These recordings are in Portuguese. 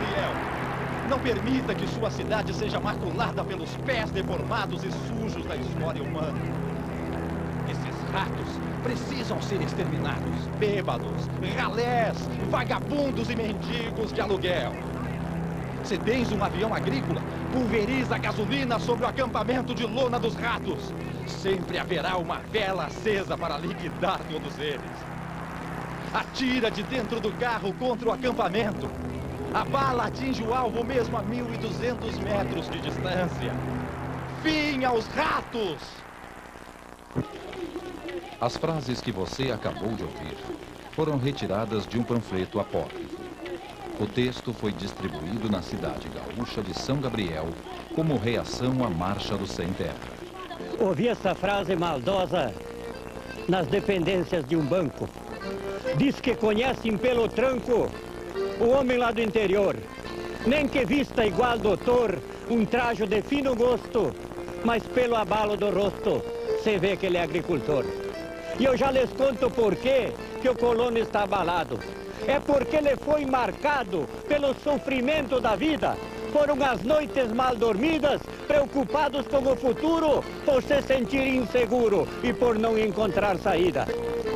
Gabriel. Não permita que sua cidade seja maculada pelos pés deformados e sujos da história humana. Esses ratos precisam ser exterminados. Bêbados, ralés, vagabundos e mendigos de aluguel. Se tens um avião agrícola, pulveriza a gasolina sobre o acampamento de lona dos ratos. Sempre haverá uma vela acesa para liquidar todos eles. Atira de dentro do carro contra o acampamento. A bala atinge o alvo mesmo a 1.200 metros de distância. Fim aos ratos! As frases que você acabou de ouvir foram retiradas de um panfleto apócrifo. O texto foi distribuído na cidade gaúcha de São Gabriel como reação à Marcha do Sem Terra. Ouvi essa frase maldosa nas dependências de um banco. Diz que conhecem pelo tranco o homem lá do interior. Nem que vista igual doutor, um trajo de fino gosto, mas pelo abalo do rosto, você vê que ele é agricultor. E eu já lhes conto por quê que o colono está abalado. É porque ele foi marcado pelo sofrimento da vida. Foram as noites mal dormidas, preocupados com o futuro, por se sentir inseguro e por não encontrar saída.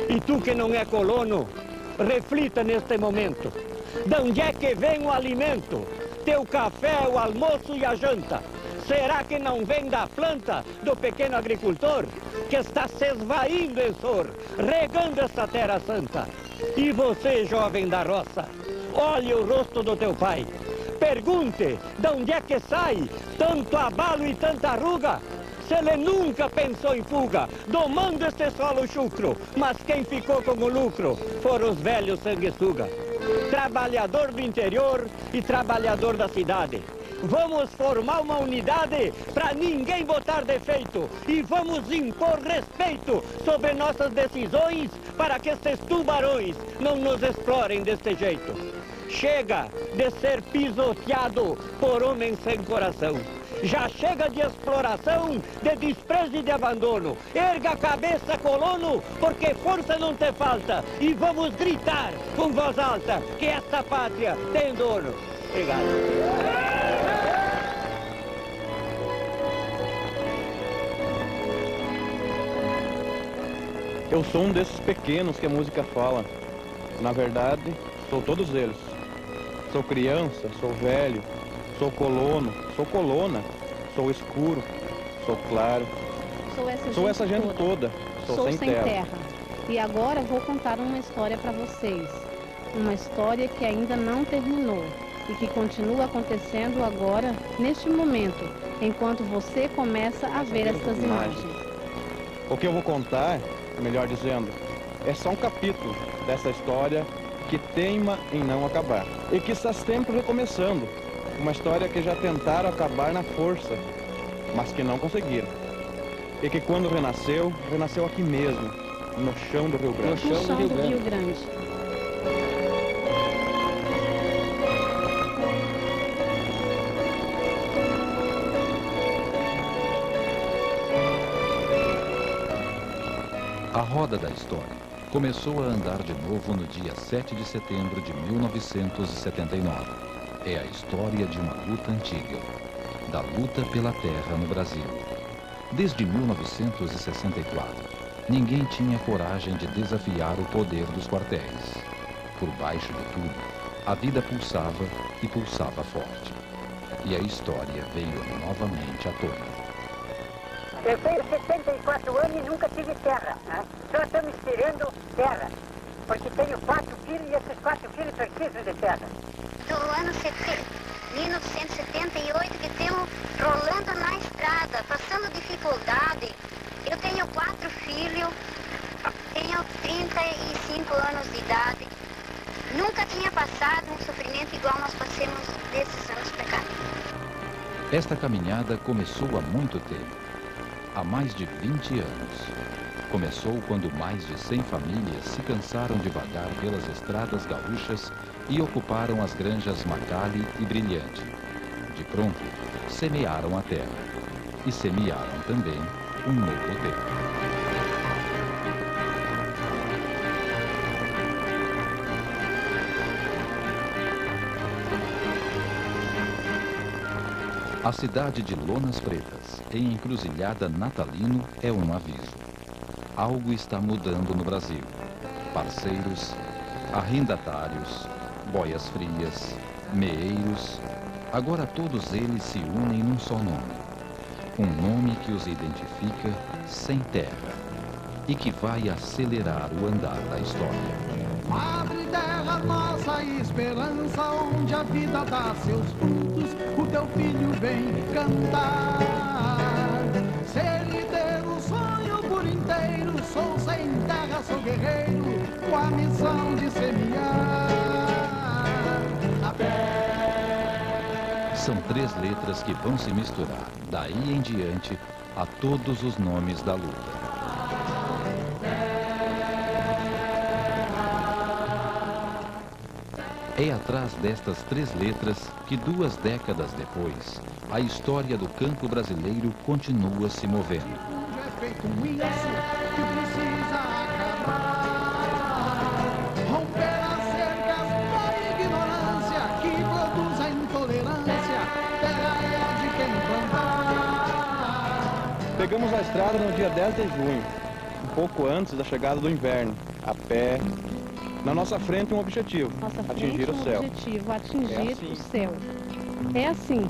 E tu que não é colono, reflita neste momento. De onde é que vem o alimento? Teu café, o almoço e a janta. Será que não vem da planta do pequeno agricultor que está se esvaindo em sor, regando esta terra santa? E você, jovem da roça, olhe o rosto do teu pai. Pergunte de onde é que sai tanto abalo e tanta ruga. Se ele nunca pensou em fuga, domando este solo chucro, mas quem ficou com o lucro foram os velhos sanguessuga. Trabalhador do interior e trabalhador da cidade. Vamos formar uma unidade para ninguém botar defeito e vamos impor respeito sobre nossas decisões para que estes tubarões não nos explorem deste jeito. Chega de ser pisoteado por homens sem coração. Já chega de exploração, de desprezo e de abandono. Erga a cabeça, colono, porque força não te falta. E vamos gritar com voz alta que esta pátria tem dono. Obrigado. Eu sou um desses pequenos que a música fala. Na verdade, sou todos eles. Sou criança, sou velho, sou colono, sou colona, sou escuro, sou claro. Sou essa gente toda. Sou sem terra. E agora vou contar uma história para vocês. Uma história que ainda não terminou e que continua acontecendo agora, neste momento, enquanto você começa a ver essas imagens. O que eu vou contar, melhor dizendo, é só um capítulo dessa história que teima em não acabar e que está sempre recomeçando. Uma história que já tentaram acabar na força, mas que não conseguiram. E que quando renasceu, renasceu aqui mesmo, no chão do Rio Grande. No chão do Rio Grande. A roda da história começou a andar de novo no dia 7 de setembro de 1979. É a história de uma luta antiga, da luta pela terra no Brasil. Desde 1964, ninguém tinha coragem de desafiar o poder dos quartéis. Por baixo de tudo, a vida pulsava e pulsava forte. E a história veio novamente à tona. Eu tenho 74 anos e nunca tive terra, né? Só estamos tirando terra, porque tenho 4 filhos e esses 4 filhos precisam de terra. Do ano 1978 que temos rolando na estrada, passando dificuldade. Eu tenho 4 filhos, tenho 35 anos de idade. Nunca tinha passado um sofrimento igual nós passamos desses anos para cá. Esta caminhada começou há muito tempo. Há mais de 20 anos. Começou quando mais de 100 famílias se cansaram de vagar pelas estradas gaúchas e ocuparam as granjas Macali e Brilhante. De pronto, semearam a terra. E semearam também um novo tempo. A cidade de Lonas Pretas, em Encruzilhada Natalino, é um aviso. Algo está mudando no Brasil. Parceiros, arrendatários, boias frias, meeiros, agora todos eles se unem num só nome. Um nome que os identifica sem terra e que vai acelerar o andar da história. Abre terra, nossa esperança, onde a vida dá seus frutos, o teu filho vem cantar. Se ele ter o sonho por inteiro, sou sem terra, sou guerreiro, com a missão de semear a terra. São 3 letras que vão se misturar, daí em diante, a todos os nomes da luta. É atrás destas 3 letras que 2 décadas depois, a história do campo brasileiro continua se movendo. É feito um isso que precisa acabar. Romper as cercas da ignorância que produz a intolerância. Terra é de quem plantar. Pegamos a estrada no dia 10 de junho, um pouco antes da chegada do inverno, a pé. Na nossa frente um objetivo, atingir o céu. Objetivo, atingir o céu. É assim,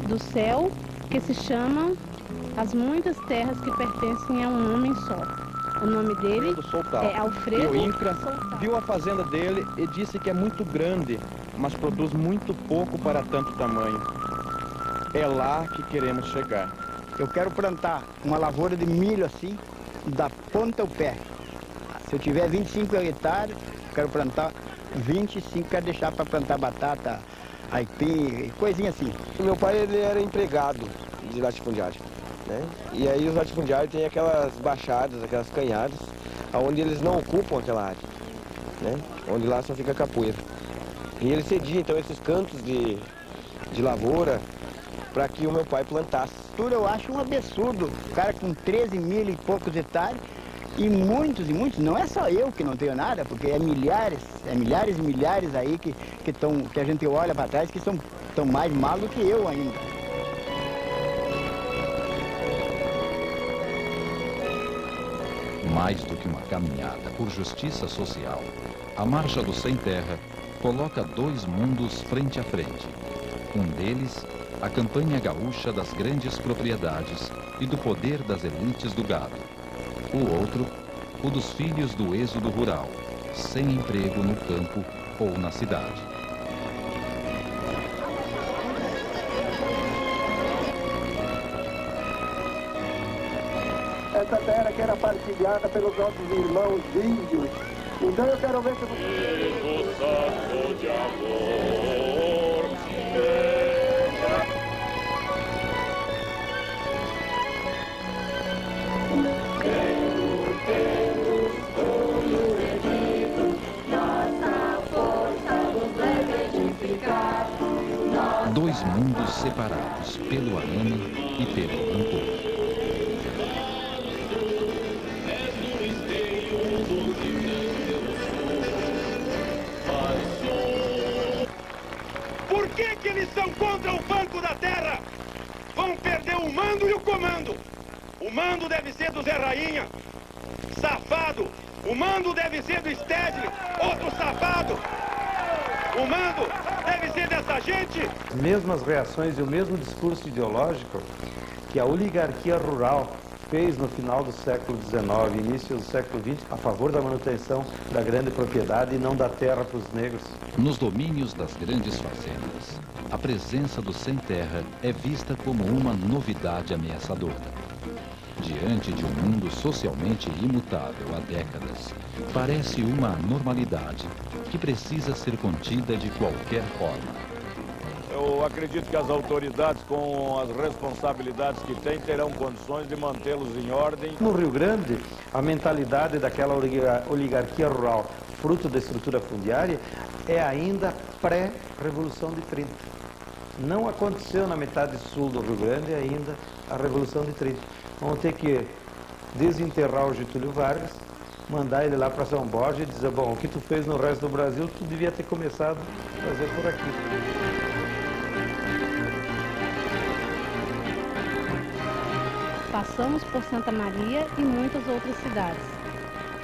do céu que se chamam as muitas terras que pertencem a um homem só. O nome dele é Alfredo E o INCRA Soltal. viu a fazenda dele e disse que é muito grande, mas produz muito pouco para tanto tamanho. É lá que queremos chegar. Eu quero plantar uma lavoura de milho assim, da ponta ao pé. Se eu tiver 25 hectares, quero plantar 25, quero deixar para plantar batata, aipim, coisinha assim. Meu pai ele era empregado de latifundiário, né? E aí os latifundiários têm aquelas baixadas, aquelas canhadas, onde eles não ocupam aquela área, né? Onde lá só fica capoeira. E ele cedia então esses cantos de lavoura para que o meu pai plantasse. Eu acho um absurdo, o cara com 13 mil e poucos hectares, e muitos, não é só eu que não tenho nada, porque é milhares e milhares aí que a gente olha para trás que estão mais mal do que eu ainda. Mais do que uma caminhada por justiça social, a Marcha do Sem Terra coloca 2 mundos frente a frente. Um deles, a campanha gaúcha das grandes propriedades e do poder das elites do gado. O outro, o dos filhos do êxodo rural, sem emprego no campo ou na cidade. Essa terra que era partilhada pelos nossos irmãos índios. Então eu quero ver se Dois mundos separados pelo arame e pelo rancor. Por que eles são contra o Banco da Terra? Vão perder o mando e o comando. O mando deve ser do Zé Rainha, safado. O mando deve ser do Stedley, outro safado. O mando deve ser dessa gente. As mesmas reações e o mesmo discurso ideológico que a oligarquia rural fez no final do século XIX, início do século XX, a favor da manutenção da grande propriedade e não da terra para os negros. Nos domínios das grandes fazendas, a presença do sem terra é vista como uma novidade ameaçadora. Diante de um mundo socialmente imutável há décadas, parece uma anormalidade que precisa ser contida de qualquer forma. Eu acredito que as autoridades, com as responsabilidades que têm, terão condições de mantê-los em ordem. No Rio Grande, a mentalidade daquela oligarquia rural, fruto da estrutura fundiária, é ainda pré-Revolução de 30. Não aconteceu na metade sul do Rio Grande ainda a Revolução de 30. Vamos ter que desenterrar o Getúlio Vargas, mandar ele lá para São Borja e dizer, bom, o que tu fez no resto do Brasil, tu devia ter começado a fazer por aqui. Passamos por Santa Maria e muitas outras cidades.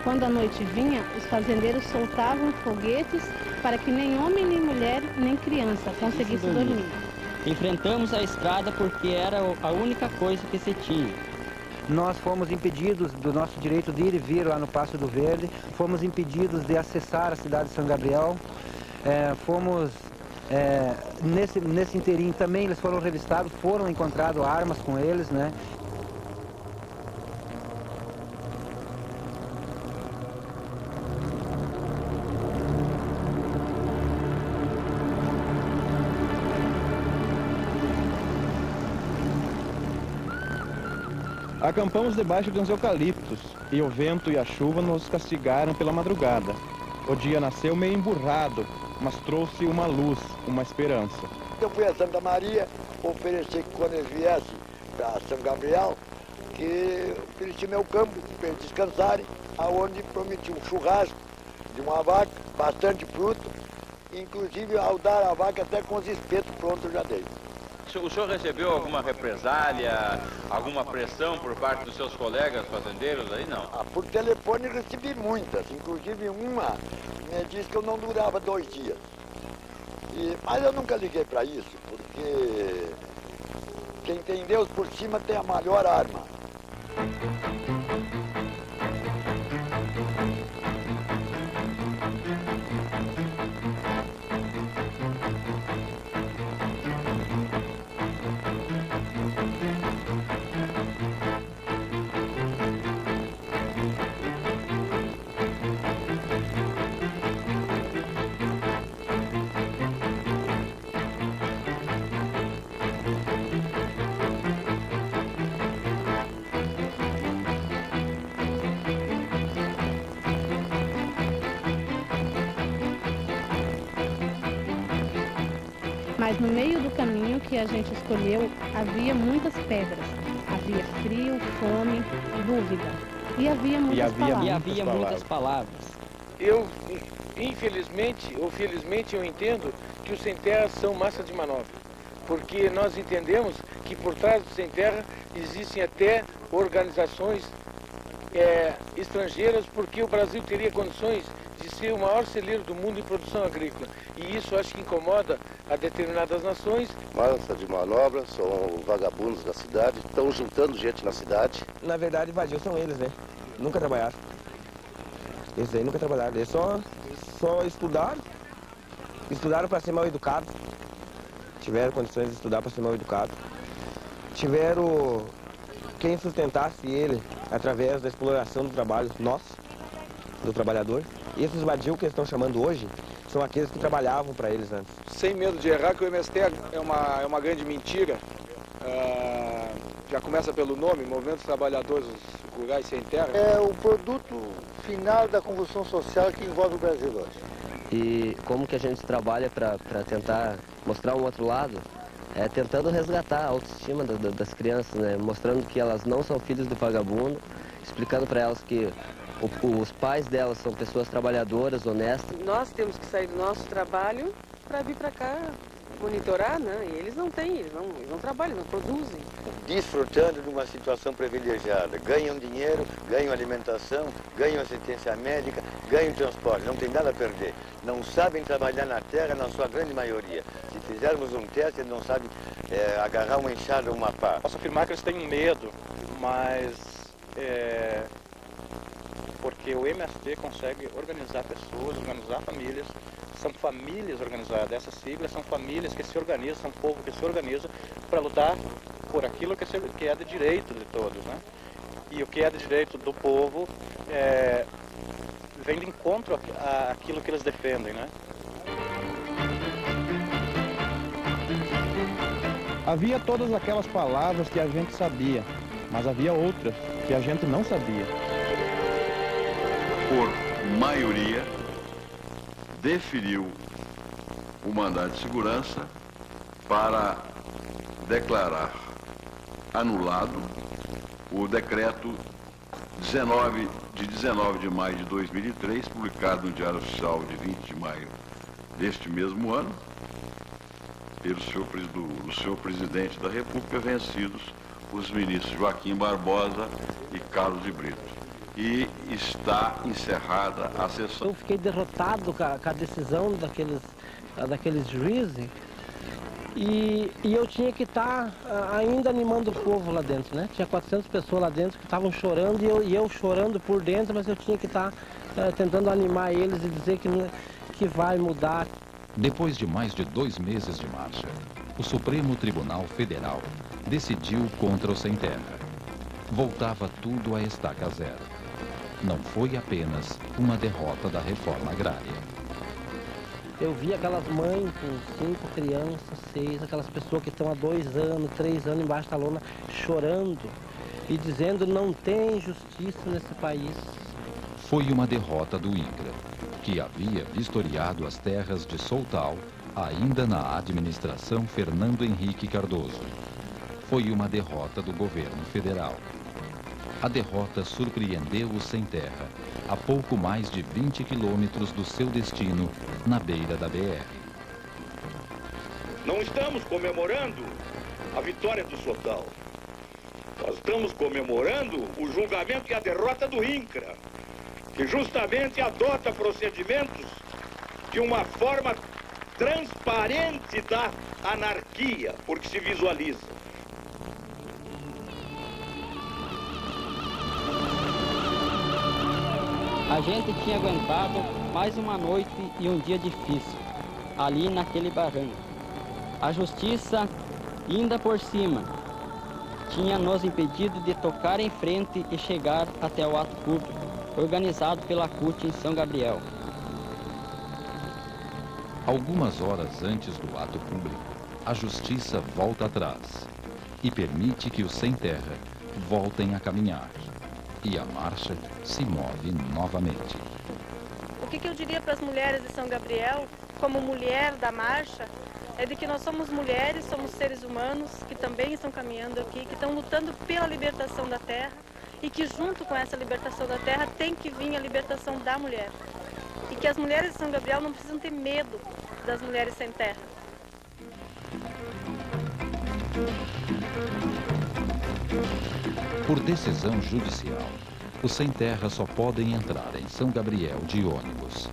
Quando a noite vinha, os fazendeiros soltavam foguetes para que nem homem, nem mulher, nem criança conseguisse dormir. Enfrentamos a estrada porque era a única coisa que se tinha. Nós fomos impedidos do nosso direito de ir e vir lá no Passo do Verde, fomos impedidos de acessar a cidade de São Gabriel, nesse inteirinho também eles foram revistados, foram encontradas armas com eles, né? Acampamos debaixo de uns eucaliptos e o vento e a chuva nos castigaram pela madrugada. O dia nasceu meio emburrado, mas trouxe uma luz, uma esperança. Eu fui a Santa Maria, ofereci que quando eles viessem para São Gabriel, que ofereci meu campo para eles descansarem, aonde prometi um churrasco de uma vaca, bastante fruto, inclusive ao dar a vaca até com os espetos prontos eu já dei. O senhor recebeu alguma represália, alguma pressão por parte dos seus colegas fazendeiros aí, não? Por telefone recebi muitas, inclusive uma me disse que eu não durava 2 dias. Mas eu nunca liguei para isso, porque quem tem Deus por cima tem a maior arma. Mas no meio do caminho que a gente escolheu, havia muitas pedras. Havia frio, fome, dúvida. E havia muitas palavras. Eu, infelizmente ou felizmente, eu entendo que os sem terra são massa de manobra. Porque nós entendemos que por trás do sem terra existem até organizações estrangeiras, porque o Brasil teria condições de ser o maior celeiro do mundo em produção agrícola. E isso acho que incomoda a determinadas nações. Massa de manobra, são os vagabundos da cidade, estão juntando gente na cidade. Na verdade, vadios são eles, né? Nunca trabalharam. Eles aí nunca trabalharam, eles só estudaram para ser mal educado. Tiveram condições de estudar para ser mal educado. Tiveram quem sustentasse ele através da exploração do trabalho nosso, do trabalhador. E esses vadios que eles estão chamando hoje são aqueles que trabalhavam para eles antes. Sem medo de errar, que o MST é uma grande mentira. Já começa pelo nome, Movimento dos Trabalhadores Rurais Sem Terra. É o produto final da convulsão social que envolve o Brasil hoje. E como que a gente trabalha para tentar mostrar um outro lado? Tentando resgatar a autoestima das crianças, né? Mostrando que elas não são filhos do vagabundo, explicando para elas que os pais delas são pessoas trabalhadoras, honestas. Nós temos que sair do nosso trabalho para vir para cá monitorar, né? E eles não têm, eles não trabalham, não produzem. Desfrutando de uma situação privilegiada. Ganham dinheiro, ganham alimentação, ganham assistência médica, ganham transporte, não tem nada a perder. Não sabem trabalhar na terra na sua grande maioria. Se fizermos um teste, eles não sabem agarrar uma enxada ou uma pá. Posso afirmar que eles têm medo, mas porque o MST consegue organizar pessoas, organizar famílias, são famílias organizadas. Essas siglas são famílias que se organizam, são povo que se organiza para lutar por aquilo que é de direito de todos, né? E o que é de direito do povo vem de encontro àquilo que eles defendem, né? Havia todas aquelas palavras que a gente sabia, mas havia outras que a gente não sabia. Por maioria, deferiu o mandado de segurança para declarar anulado o decreto 19 de maio de 2003, publicado no Diário Oficial de 20 de maio deste mesmo ano, pelo senhor presidente da República, vencidos os ministros Joaquim Barbosa e Carlos de Brito. E está encerrada a sessão. Eu fiquei derrotado com a decisão daqueles juízes e eu tinha que estar ainda animando o povo lá dentro, né? Tinha 400 pessoas lá dentro que estavam chorando e eu chorando por dentro, mas eu tinha que estar tentando animar eles e dizer que vai mudar. Depois de mais de 2 meses de marcha, o Supremo Tribunal Federal decidiu contra o Sem Terra. Voltava tudo a estaca zero. Não foi apenas uma derrota da reforma agrária. Eu vi aquelas mães com 5 crianças, 6, aquelas pessoas que estão há 2 anos, 3 anos embaixo da lona, chorando e dizendo não tem justiça nesse país. Foi uma derrota do INCRA, que havia vistoriado as terras de Soltal ainda na administração Fernando Henrique Cardoso. Foi uma derrota do governo federal. A derrota surpreendeu o Sem Terra, a pouco mais de 20 quilômetros do seu destino, na beira da BR. Não estamos comemorando a vitória do Soltal. Nós estamos comemorando o julgamento e a derrota do INCRA, que justamente adota procedimentos de uma forma transparente da anarquia, porque se visualiza. A gente tinha aguentado mais uma noite e um dia difícil, ali naquele barranco. A justiça, ainda por cima, tinha nos impedido de tocar em frente e chegar até o ato público, organizado pela CUT em São Gabriel. Algumas horas antes do ato público, a justiça volta atrás e permite que os Sem Terra voltem a caminhar. E a marcha se move novamente. O que eu diria para as mulheres de São Gabriel, como mulher da marcha, é de que nós somos mulheres, somos seres humanos que também estão caminhando aqui, que estão lutando pela libertação da terra e que junto com essa libertação da terra tem que vir a libertação da mulher. E que as mulheres de São Gabriel não precisam ter medo das mulheres sem terra. Por decisão judicial, os Sem Terra só podem entrar em São Gabriel de ônibus.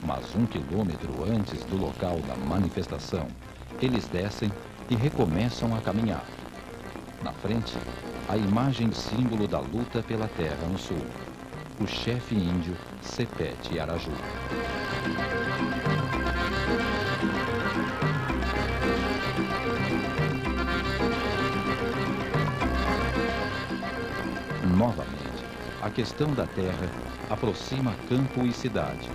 Mas 1 quilômetro antes do local da manifestação, eles descem e recomeçam a caminhar. Na frente, a imagem símbolo da luta pela terra no sul, o chefe índio Cepete Araju. Novamente, a questão da terra aproxima campo e cidade.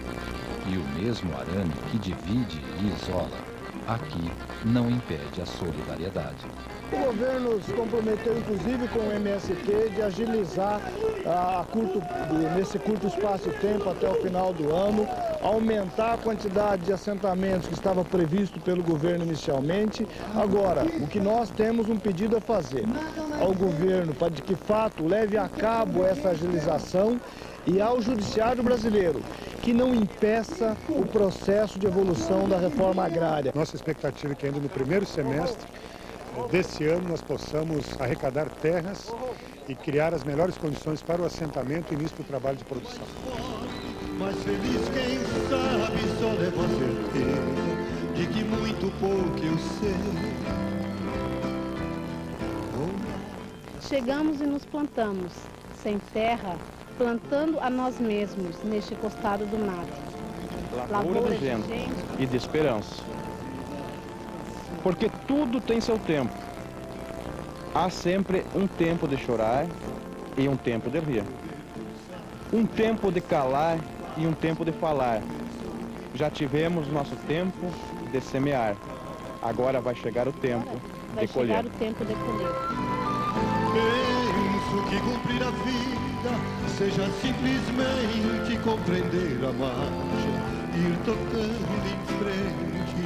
E o mesmo arame que divide e isola, aqui não impede a solidariedade. O governo se comprometeu, inclusive, com o MST de agilizar nesse curto espaço de tempo até o final do ano, aumentar a quantidade de assentamentos que estava previsto pelo governo inicialmente. Agora, o que nós temos um pedido a fazer ao governo para que, de fato, leve a cabo essa agilização e ao judiciário brasileiro, que não impeça o processo de evolução da reforma agrária. Nossa expectativa é que ainda no primeiro semestre desse ano nós possamos arrecadar terras e criar as melhores condições para o assentamento e início do trabalho de produção. Mas feliz quem sabe só leva a certeza de que muito pouco eu sei. Chegamos e nos plantamos, sem terra, plantando a nós mesmos neste costado do mato. Lavoura de gente e de esperança. Porque tudo tem seu tempo. Há sempre um tempo de chorar e um tempo de rir. Um tempo de calar e um tempo de falar. Já tivemos nosso tempo de semear. Agora vai chegar o tempo de colher. Vai chegar o tempo de colher. Penso que cumprir a vida seja simplesmente compreender a marcha, ir tocando em frente.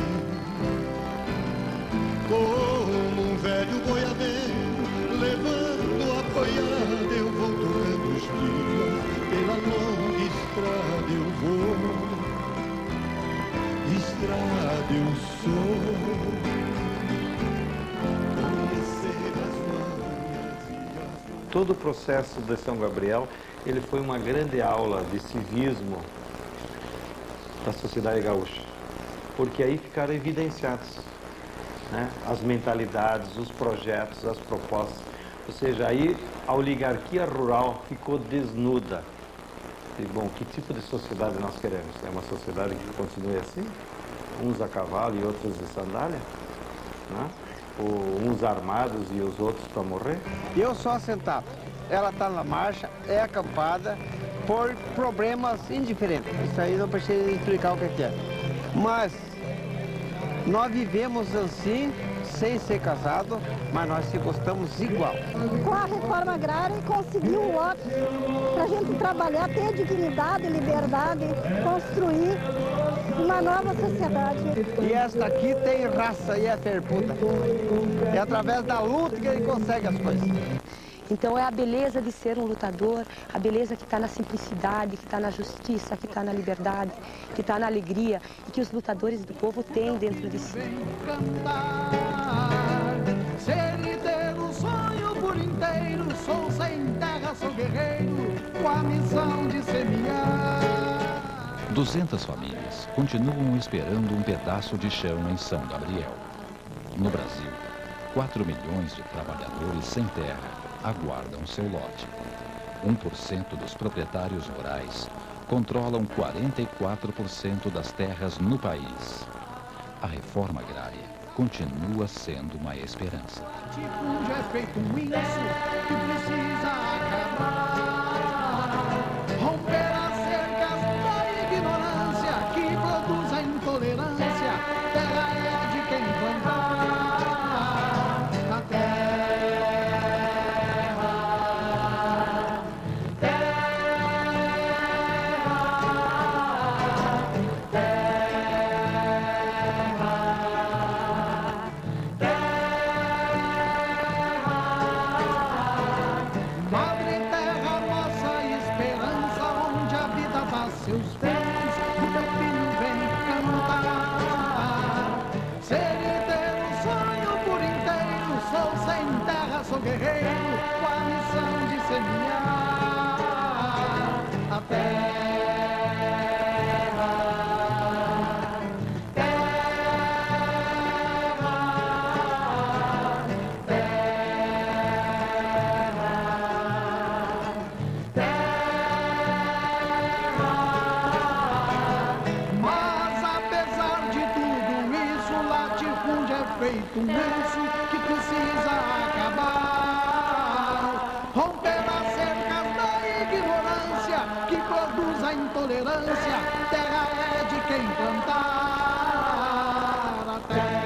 Como um velho boiadeiro, levando a boiada, eu vou tocando os dias, pela longa estrada eu vou, estrada eu sou. Conhecer as manhas Todo o processo de São Gabriel, ele foi uma grande aula de civismo da sociedade gaúcha, porque aí ficaram evidenciados, né, as mentalidades, os projetos, as propostas. Ou seja, aí a oligarquia rural ficou desnuda. E, bom, que tipo de sociedade nós queremos? É uma sociedade que continue assim? Uns a cavalo e outros de sandália? Né? Ou uns armados e os outros para morrer? Eu sou assentado. Ela está na marcha, é acampada por problemas indiferentes. Isso aí não precisa explicar o que é. Mas nós vivemos assim, sem ser casado, mas nós se gostamos igual. Com a reforma agrária conseguiu um lote para a gente trabalhar, ter dignidade, liberdade, construir uma nova sociedade. E esta aqui tem raça e é terputa. É através da luta que ele consegue as coisas. Então é a beleza de ser um lutador, a beleza que está na simplicidade, que está na justiça, que está na liberdade, que está na alegria e que os lutadores do povo têm dentro de si. Ser e ter um sonho por inteiro, sou sem terra, sou guerreiro, com a missão de semear. 200 famílias continuam esperando um pedaço de chão em São Gabriel. No Brasil, 4 milhões de trabalhadores sem terra aguardam seu lote. 1% dos proprietários rurais controlam 44% das terras no país. A reforma agrária continua sendo uma esperança. Já é feito um isso que precisa acabar. Romper as cercas da ignorância que produz a intolerância. Terra é de quem plantar. A terra. Seus filhos, o teu filho vem cantar. Ser e ter um sonho por inteiro, sou sem terra, sou guerreiro, com a missão de semear a terra. Feito um lenço que precisa acabar. Romper as cercas da ignorância que produz a intolerância. Terra é de quem plantar a terra.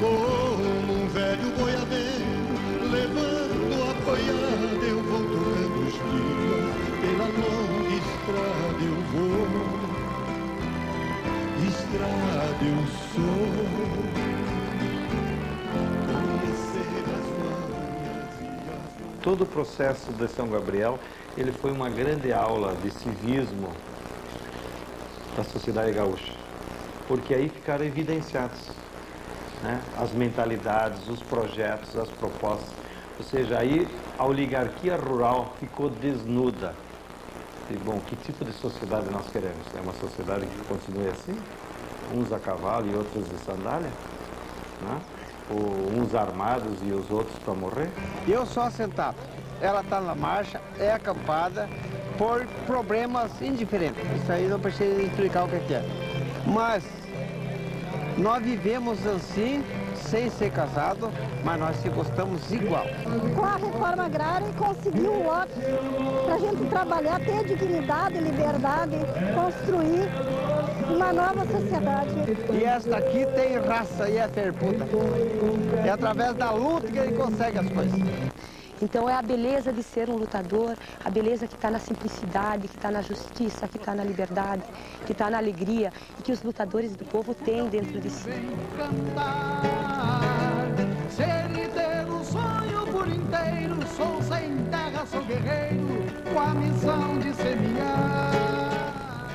Como um velho boiadeiro, levando a boiada, eu vou tocando os dias, pela longa estrada eu vou, estrada eu sou. Todo o processo de São Gabriel, ele foi uma grande aula de civismo da sociedade gaúcha, porque aí ficaram evidenciados, né, as mentalidades, os projetos, as propostas. Ou seja, aí a oligarquia rural ficou desnuda. E, bom, que tipo de sociedade nós queremos? É uma sociedade que continue assim? Uns a cavalo e outros de sandália? Né? uns armados e os outros para morrer? Eu sou assentado. Ela está na marcha, é acampada por problemas indiferentes. Isso aí não precisa explicar o que é. Mas nós vivemos assim, sem ser casado, mas nós se gostamos igual. Com a reforma agrária conseguiu um lote para a gente trabalhar, ter dignidade, liberdade, construir uma nova sociedade. E esta aqui tem raça e é terputa. É através da luta que ele consegue as coisas. Então é a beleza de ser um lutador, a beleza que está na simplicidade, que está na justiça, que está na liberdade, que está na alegria e que os lutadores do povo têm dentro de si. Ser e ter um sonho por inteiro, sou sem terra, sou guerreiro, com a missão de semear.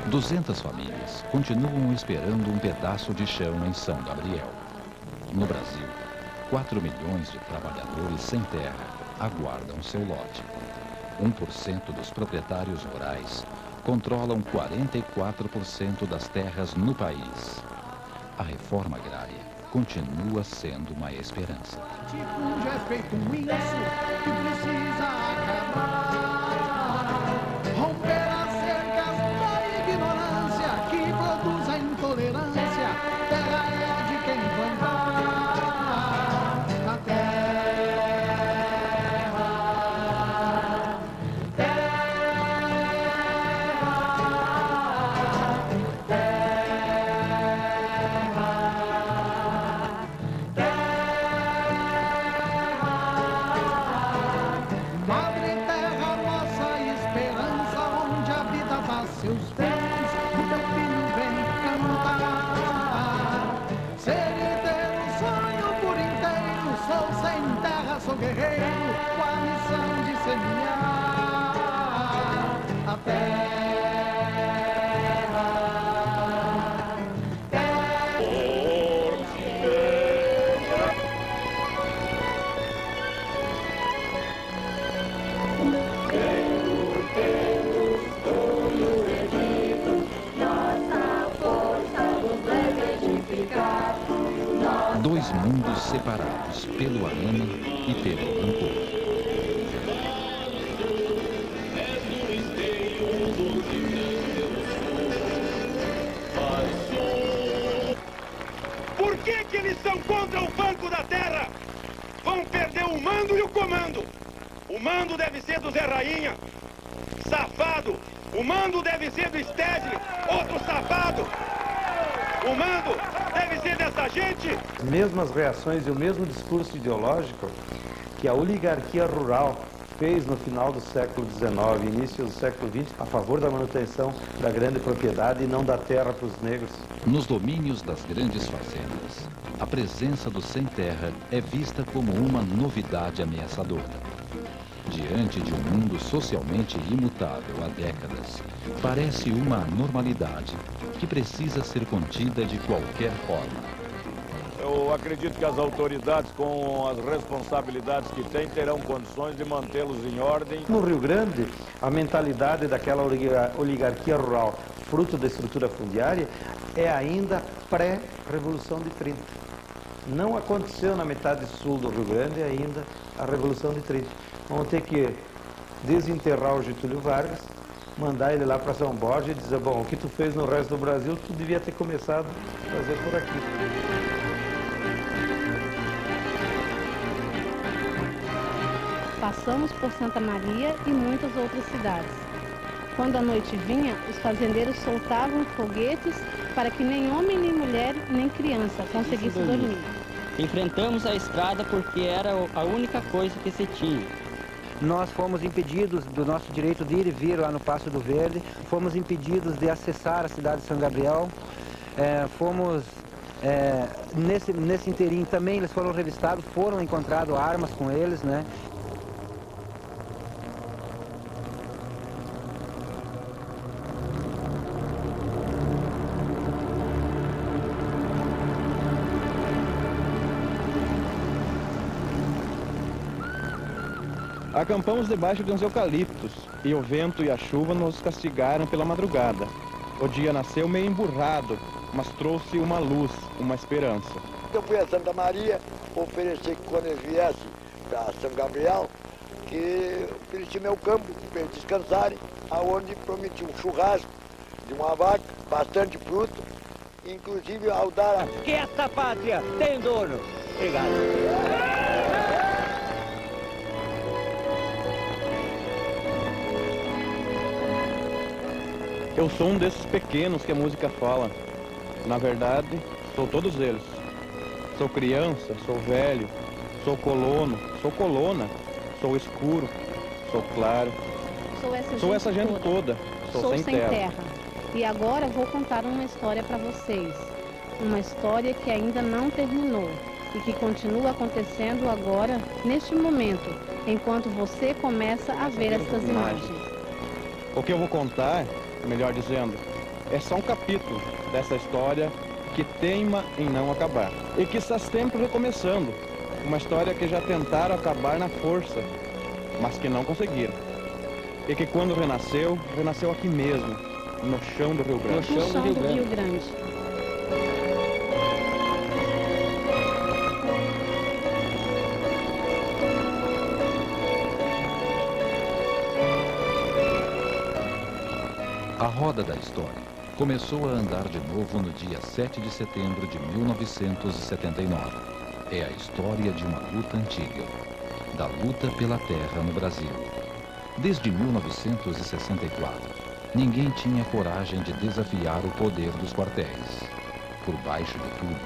200 famílias continuam esperando um pedaço de chão em São Gabriel. No Brasil, 4 milhões de trabalhadores sem terra aguardam seu lote. 1% dos proprietários rurais controlam 44% das terras no país. A reforma agrária continua sendo uma esperança. Já é feito um isso que precisa acabar. Romper as cercas da ignorância que produz a intolerância. Terra é de quem plantar. A seus pés, o teu filho vem cantar. Ser e ter um sonho por inteiro, sou sem terra, sou guerreiro, com a missão de semear a terra. Dois mundos separados pelo arame e pelo rancor. Por que eles são contra o Banco da Terra? Vão perder o mando e o comando. O mando deve ser do Zé Rainha, safado. O mando deve ser do Stedley, outro safado. O mando deve ser dessa gente. As mesmas reações e o mesmo discurso ideológico que a oligarquia rural fez no final do século XIX, início do século XX, a favor da manutenção da grande propriedade e não da terra para os negros. Nos domínios das grandes fazendas, a presença do sem-terra é vista como uma novidade ameaçadora. Diante de um mundo socialmente imutável há décadas, parece uma anormalidade que precisa ser contida de qualquer forma. Eu acredito que as autoridades, com as responsabilidades que têm, terão condições de mantê-los em ordem. No Rio Grande, a mentalidade daquela oligarquia rural, fruto da estrutura fundiária, é ainda pré-Revolução de 30. Não aconteceu na metade sul do Rio Grande ainda a Revolução de 30. Vamos ter que desenterrar o Getúlio Vargas, mandar ele lá para São Borja e dizer, bom, o que tu fez no resto do Brasil, tu devia ter começado a fazer por aqui. Passamos por Santa Maria e muitas outras cidades. Quando a noite vinha, os fazendeiros soltavam foguetes para que nem homem, nem mulher, nem criança conseguisse dormir. Enfrentamos a estrada porque era a única coisa que se tinha. Nós fomos impedidos do nosso direito de ir e vir lá no Passo do Verde, fomos impedidos de acessar a cidade de São Gabriel, nesse inteirinho também eles foram revistados, foram encontradas armas com eles, né? Acampamos debaixo de uns eucaliptos e o vento e a chuva nos castigaram pela madrugada. O dia nasceu meio emburrado, mas trouxe uma luz, uma esperança. que eu fui a Santa Maria oferecer que quando eles viessem para São Gabriel, que ofereci meu campo para eles descansarem, aonde prometi um churrasco de uma vaca, bastante fruto, inclusive ao dar... Que esta pátria tem dono. Obrigado. Eu sou um desses pequenos que a música fala. Na verdade, sou todos eles. Sou criança, sou velho, sou colono, sou colona, sou escuro, sou claro. Sou essa gente toda. Sou sem terra. E agora vou contar uma história para vocês. Uma história que ainda não terminou e que continua acontecendo agora, neste momento, enquanto você começa a ver essas imagens. O que eu vou contar, melhor dizendo, é só um capítulo dessa história que teima em não acabar e que está sempre recomeçando. Uma história que já tentaram acabar na força, mas que não conseguiram. E que quando renasceu, renasceu aqui mesmo, no chão do Rio Grande. No chão do Rio Grande. A roda da história começou a andar de novo no dia 7 de setembro de 1979. É a história de uma luta antiga, da luta pela terra no Brasil. Desde 1964, ninguém tinha coragem de desafiar o poder dos quartéis. Por baixo de tudo,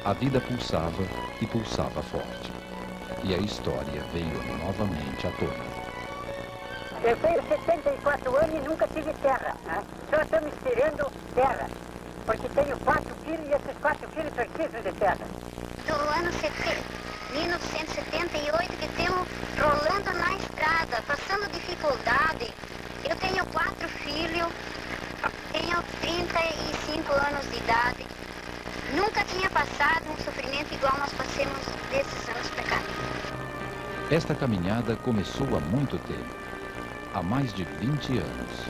a vida pulsava e pulsava forte. E a história veio novamente à tona. Eu tenho 74 anos e nunca tive terra, né? Só estamos tirando terra, porque tenho 4 filhos e esses 4 filhos precisam de terra. Do ano 1978 que temos rolando na estrada, passando dificuldade. Eu tenho 4 filhos, tenho 35 anos de idade. Nunca tinha passado um sofrimento igual nós passamos desses anos para cá. Esta caminhada começou há muito tempo. Há mais de 20 anos.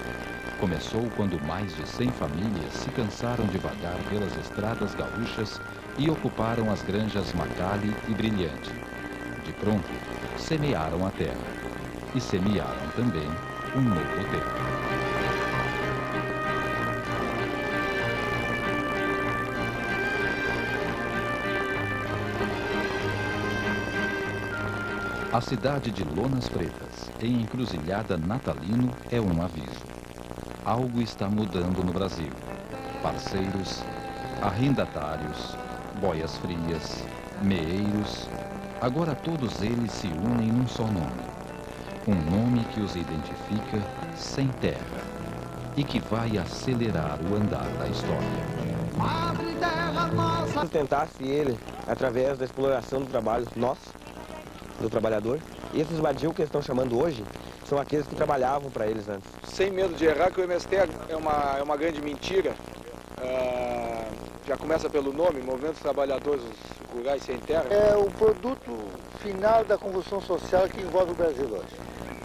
Começou quando mais de 100 famílias se cansaram de vagar pelas estradas gaúchas e ocuparam as granjas Magali e Brilhante. De pronto, semearam a terra. E semearam também um novo tempo. A cidade de Lonas Pretas, em Encruzilhada Natalino, é um aviso. Algo está mudando no Brasil. Parceiros, arrendatários, boias frias, meeiros, agora todos eles se unem num só nome. Um nome que os identifica sem terra e que vai acelerar o andar da história. Sustentasse ele através da exploração do trabalho nosso, do trabalhador. E esses vadios que eles estão chamando hoje são aqueles que trabalhavam para eles antes. Sem medo de errar, que o MST é uma grande mentira. Já começa pelo nome, Movimento dos Trabalhadores Rurais Sem Terra. É o produto final da convulsão social que envolve o Brasil hoje.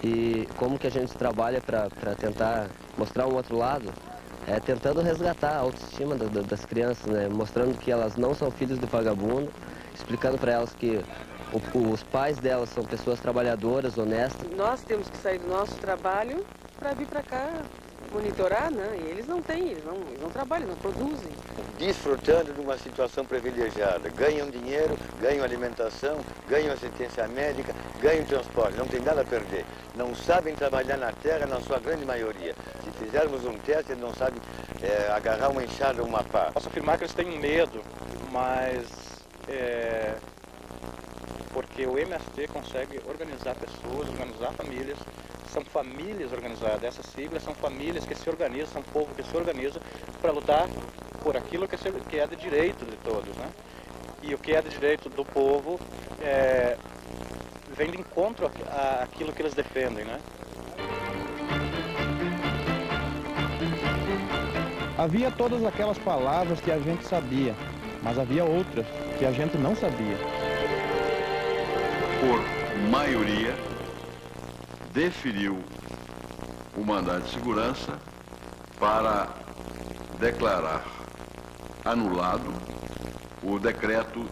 E como que a gente trabalha para tentar mostrar um outro lado? É tentando resgatar a autoestima das crianças, né? Mostrando que elas não são filhos do vagabundo, explicando para elas que os pais delas são pessoas trabalhadoras, honestas. Nós temos que sair do nosso trabalho para vir para cá monitorar, né? E eles não têm, eles não trabalham, não produzem. Desfrutando de uma situação privilegiada. Ganham dinheiro, ganham alimentação, ganham assistência médica, ganham transporte, não tem nada a perder. Não sabem trabalhar na terra na sua grande maioria. Se fizermos um teste, eles não sabem agarrar uma enxada ou uma pá. Posso afirmar que eles têm medo, mas porque o MST consegue organizar pessoas, organizar famílias, são famílias organizadas. Essas siglas são famílias que se organizam, são povo que se organiza para lutar por aquilo que é de direito de todos, né? E o que é de direito do povo vem de encontro àquilo que eles defendem, né? Havia todas aquelas palavras que a gente sabia, mas havia outras que a gente não sabia. Por maioria, deferiu o mandado de segurança para declarar anulado o decreto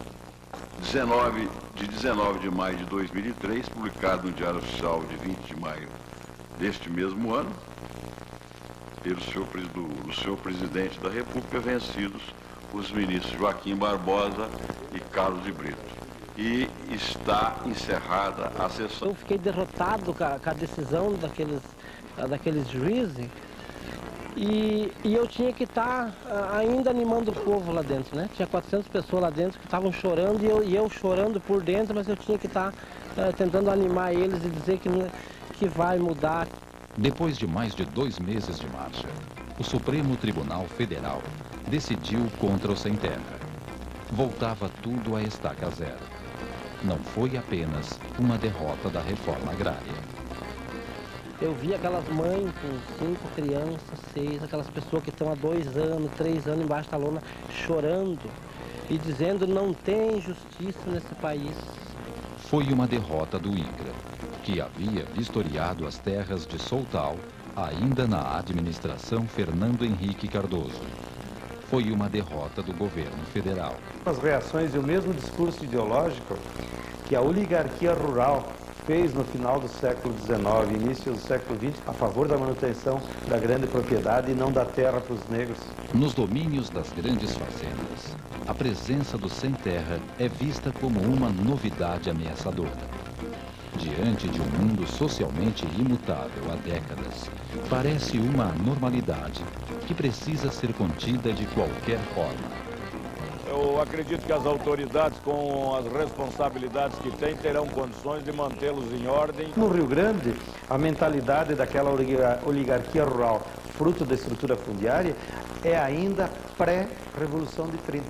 de 19 de maio de 2003, publicado no Diário Oficial de 20 de maio deste mesmo ano, pelo senhor presidente da República, vencidos os ministros Joaquim Barbosa e Carlos de Brito. E está encerrada a sessão. Eu fiquei derrotado com a decisão daqueles juízes e eu tinha que estar ainda animando o povo lá dentro, né? Tinha 400 pessoas lá dentro que estavam chorando e eu chorando por dentro, mas eu tinha que estar tentando animar eles e dizer que vai mudar. Depois de mais de 2 meses de marcha, o Supremo Tribunal Federal decidiu contra o Sem Terra. Voltava tudo a estaca zero. Não foi apenas uma derrota da reforma agrária. Eu vi aquelas mães com 5 crianças, 6, aquelas pessoas que estão há 2 anos, 3 anos embaixo da lona, chorando e dizendo não tem justiça nesse país. Foi uma derrota do INCRA, que havia vistoriado as terras de Soltal ainda na administração Fernando Henrique Cardoso. Foi uma derrota do governo federal. As reações e o mesmo discurso ideológico que a oligarquia rural fez no final do século XIX, início do século XX, a favor da manutenção da grande propriedade e não da terra para os negros. Nos domínios das grandes fazendas, a presença do sem terra é vista como uma novidade ameaçadora. Diante de um mundo socialmente imutável há décadas, parece uma normalidade que precisa ser contida de qualquer forma. Eu acredito que as autoridades, com as responsabilidades que têm, terão condições de mantê-los em ordem. No Rio Grande, a mentalidade daquela oligarquia rural, fruto da estrutura fundiária, é ainda pré-Revolução de 30.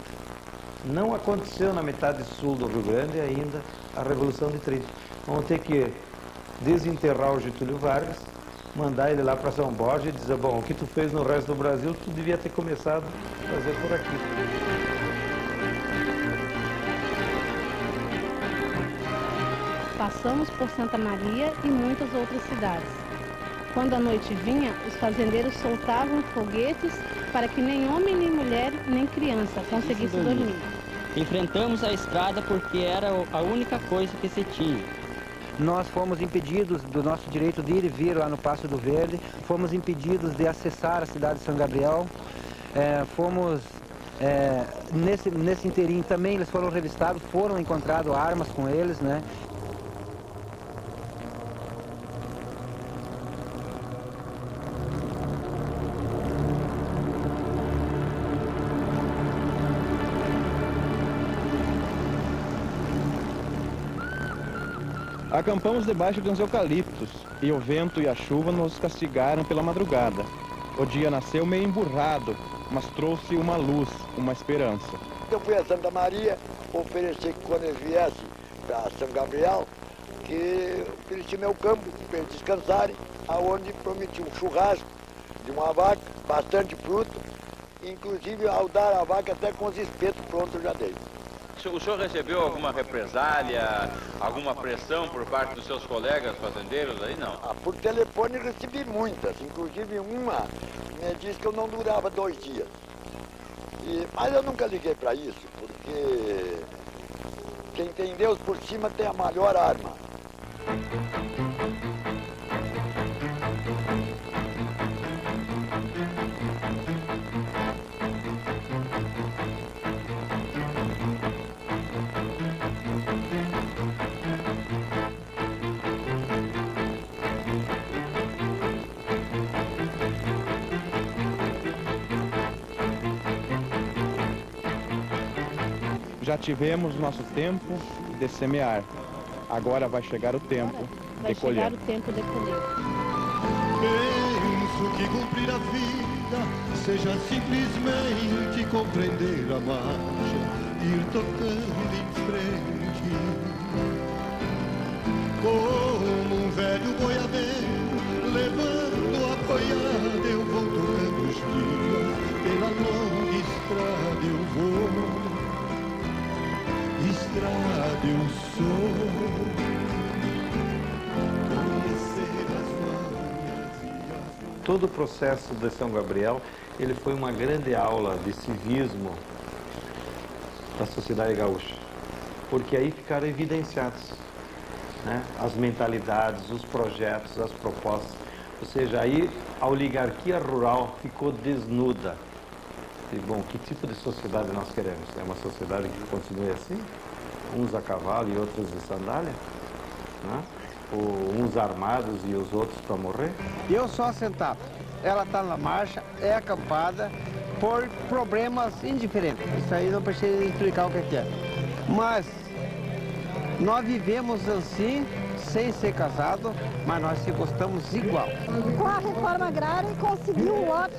Não aconteceu na metade sul do Rio Grande ainda a Revolução de 30. Vamos ter que desenterrar o Getúlio Vargas, mandar ele lá para São Borja e dizer, bom, o que tu fez no resto do Brasil, tu devia ter começado a fazer por aqui. Passamos por Santa Maria e muitas outras cidades. Quando a noite vinha, os fazendeiros soltavam foguetes para que nem homem, nem mulher, nem criança conseguisse dormir. Enfrentamos a estrada porque era a única coisa que se tinha. Nós fomos impedidos do nosso direito de ir e vir lá no Passo do Verde, fomos impedidos de acessar a cidade de São Gabriel, nesse inteirinho também eles foram revistados, foram encontradas armas com eles, né? Acampamos debaixo de uns eucaliptos e o vento e a chuva nos castigaram pela madrugada. O dia nasceu meio emburrado, mas trouxe uma luz, uma esperança. Eu fui a Santa Maria oferecer que quando eles viessem para São Gabriel, que ofereci meu campo para eles descansarem, aonde prometi um churrasco de uma vaca, bastante fruto, inclusive ao dar a vaca até com os espetos prontos eu já dei. O senhor recebeu alguma represália, alguma pressão por parte dos seus colegas fazendeiros aí, não? Por telefone recebi muitas, inclusive uma me disse que eu não durava 2 dias. Mas eu nunca liguei para isso, porque quem tem Deus por cima tem a maior arma. Já tivemos nosso tempo de semear. Agora vai chegar o tempo de colher. Vai chegar o tempo de colher. Penso que cumprir a vida seja simplesmente compreender a marcha, ir tocando em frente. Como um velho boiadeiro, levando a boiada, eu vou tocando os dias, pela longa estrada eu vou. Estrada eu sou. Todo o processo de São Gabriel, ele foi uma grande aula de civismo da sociedade gaúcha. porque aí ficaram evidenciados, né, as mentalidades, os projetos, as propostas. Ou seja, aí a oligarquia rural ficou desnuda. E, bom, que tipo de sociedade nós queremos? É uma sociedade que continue assim? Uns a cavalo e outros de sandália? Né? Ou uns armados e os outros para morrer? Eu sou assentado. Ela está na marcha, é acampada por problemas indiferentes. Isso aí não precisa explicar o que é. Mas nós vivemos assim, sem ser casado, mas nós se gostamos igual. Com a reforma agrária conseguiu o voto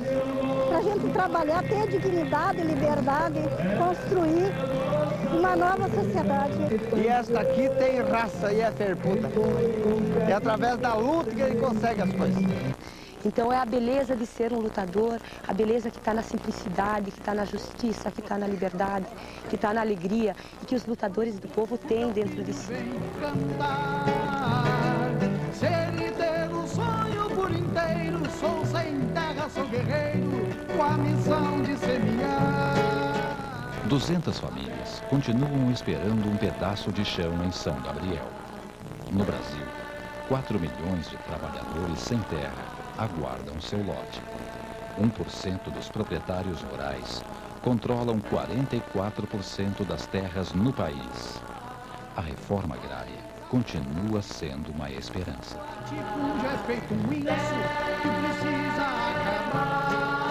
para a gente trabalhar, ter dignidade, liberdade, construir uma nova sociedade. E esta aqui tem raça e é ferputa. É através da luta que ele consegue as coisas. Então é a beleza de ser um lutador, a beleza que está na simplicidade, que está na justiça, que está na liberdade, que está na alegria e que os lutadores do povo têm dentro de si. Ser e ter o sonho por inteiro, sou sem terra, sou guerreiro, com a missão de semear. 200 famílias continuam esperando um pedaço de chão em São Gabriel. No Brasil, 4 milhões de trabalhadores sem terra aguardam seu lote. 1% dos proprietários rurais controlam 44% das terras no país. A reforma agrária continua sendo uma esperança. Já é feito um isso que precisa acabar.